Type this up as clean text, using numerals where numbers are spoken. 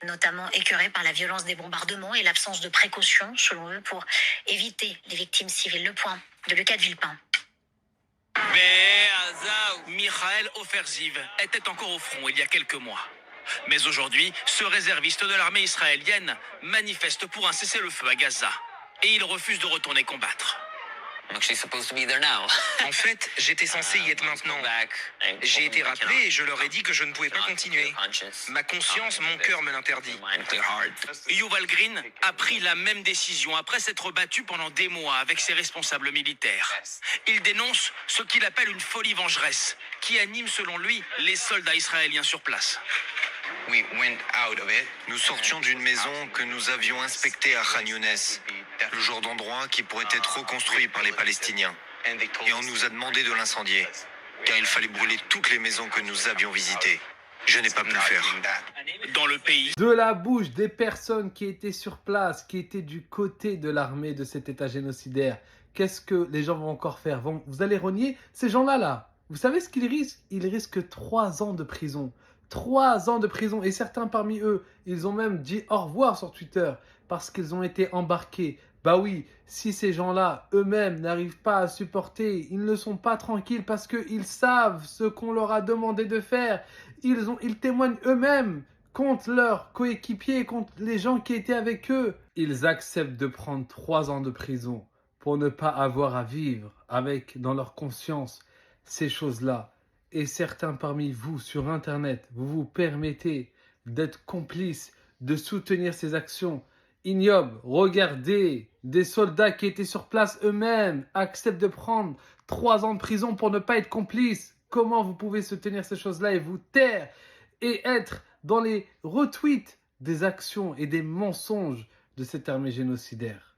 notamment écœurés par la violence des bombardements et l'absence de précautions, selon eux, pour éviter les victimes civiles. Le point de Lucas de Villepin. Mikhail Oferziv était encore au front il y a quelques mois. Mais aujourd'hui, ce réserviste de l'armée israélienne manifeste pour un cessez-le-feu à Gaza. Et il refuse de retourner combattre. En fait, j'étais censé y être maintenant. J'ai été rappelé et je leur ai dit que je ne pouvais pas continuer. Ma conscience, mon cœur me l'interdit. Yuval Green a pris la même décision après s'être battu pendant des mois avec ses responsables militaires. Il dénonce ce qu'il appelle une folie vengeresse qui anime selon lui les soldats israéliens sur place. Nous sortions d'une maison que nous avions inspectée à Khan Younes, le genre d'endroit qui pourrait être reconstruit par les Palestiniens. Et on nous a demandé de l'incendier, car il fallait brûler toutes les maisons que nous avions visitées. Je n'ai pas pu le faire. Dans le pays, De la bouche des personnes qui étaient sur place, qui étaient du côté de l'armée de cet État génocidaire, qu'est-ce que les gens vont encore faire? Vous allez renier ces gens-là, là. Vous savez ce qu'ils risquent? Ils risquent 3 ans de prison. 3 ans de prison. Et certains parmi eux, ils ont même dit au revoir sur Twitter parce qu'ils ont été embarqués. Bah oui, si ces gens-là, eux-mêmes, n'arrivent pas à supporter, ils ne sont pas tranquilles parce qu'ils savent ce qu'on leur a demandé de faire. Ils témoignent eux-mêmes contre leurs coéquipiers, contre les gens qui étaient avec eux. Ils acceptent de prendre 3 ans de prison pour ne pas avoir à vivre avec, dans leur conscience, ces choses-là. Et certains parmi vous sur Internet, vous vous permettez d'être complices, de soutenir ces actions ignobles. Regardez, des soldats qui étaient sur place eux-mêmes acceptent de prendre 3 ans de prison pour ne pas être complices. Comment vous pouvez soutenir ces choses-là et vous taire et être dans les retweets des actions et des mensonges de cette armée génocidaire?